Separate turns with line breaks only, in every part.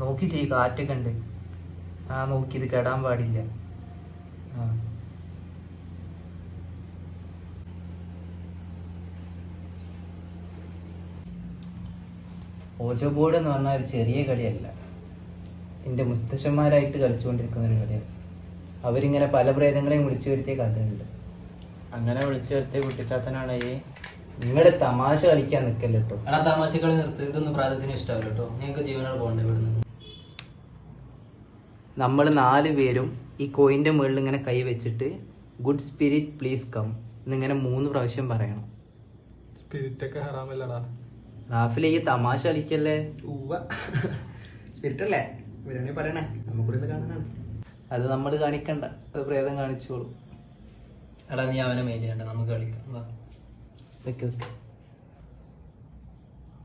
നോക്കി ചെയ്യ്, കാറ്റൊക്കെ ഉണ്ട്. ആ നോക്കി, ഇത് കെടാൻ പാടില്ല. ആ ഓജോ ബോർഡ് എന്ന് പറഞ്ഞാൽ ഒരു ചെറിയ കളിയല്ല. എൻ്റെ മുത്തശ്ശന്മാരായിട്ട് കളിച്ചുകൊണ്ടിരിക്കുന്ന ഒരു കളിയാണ്. അവരിങ്ങനെ പല പ്രേതങ്ങളെയും വിളിച്ചു വരുത്തിയ കഥയുണ്ട്.
അങ്ങനെ വിളിച്ചു വരുത്തിയ കുട്ടിച്ചാത്തനാണ് ഈ.
നിങ്ങളുടെ തമാശ കളിക്കാൻ നിൽക്കല്ലോ കേട്ടോ.
എടാ തമാശകളി നിർത്ത്, ഇതൊന്നും പ്രായത്തിന് ഇഷ്ടമല്ല കേട്ടോ. നിങ്ങൾക്ക് ജീവനോട് പോകണ്ടേ ഇവിടുന്ന്.
നമ്മൾ 4 പേരും ഈ കോയിന്റെ മുകളിൽ ഇങ്ങനെ കൈ വെച്ചിട്ട് ഗുഡ് സ്പിരിറ്റ് പ്ലീസ് കം എന്നിങ്ങനെ 3 പ്രാവശ്യം പറയണം.
സ്പിരിറ്റ് ഒക്കെ ഹറാമല്ലടാ.
റാഫിൽ ഈ തമാശ കളിക്കല്ലേ.
സ്പിരിറ്റ് അല്ലേ പറയണേ, നമുക്കിവിടെ കാണാനാണ്.
അത് നമ്മൾ കാണിക്കണ്ട, അത് പ്രേതം കാണിച്ചോളൂ.
എടാ നീ അവനെ മെയിൻ ചെയ്യണ്ട, നമുക്ക് കളിക്കാം. വാ.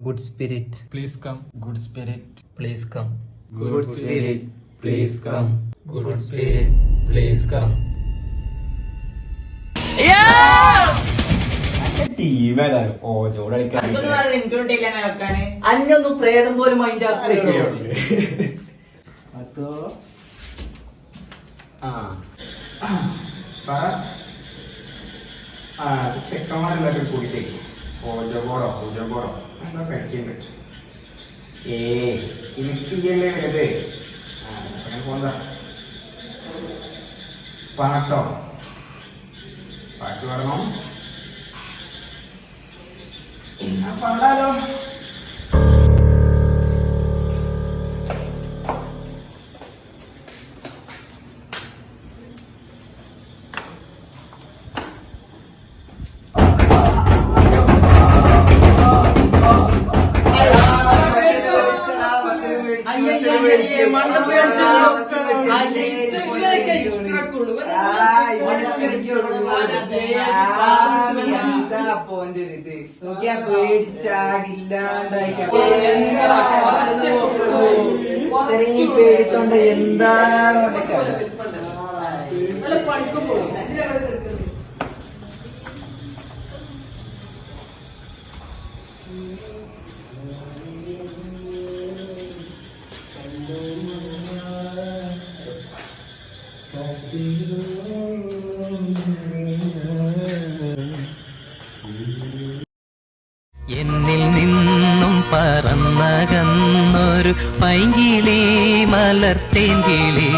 Good spirit
please come.
Good spirit
please come.
Good spirit
please come. Good spirit please come.
അന്നൊന്നും പ്രേതം പോലും മൈൻഡ്
ചെക്കന്മാരെല്ലാവരും കൂടിട്ടേ ഓജബോറോ ഉജബോറോ എന്താ കഴിക്കാൻ പറ്റും. എനിക്കില്ലേ വേദേ പോന്താ പാട്ടോ പാട്ട് പാടണം എന്നാ പാടാലോ.
നോക്കിയാ പേടിച്ചാടില്ലാണ്ടായി പേടിക്കൊണ്ട് എന്താണ്
എന്നിൽ നിന്നും പറന്നകന്നൊരു പൈങ്കിളി മലർത്തേങ്കിളി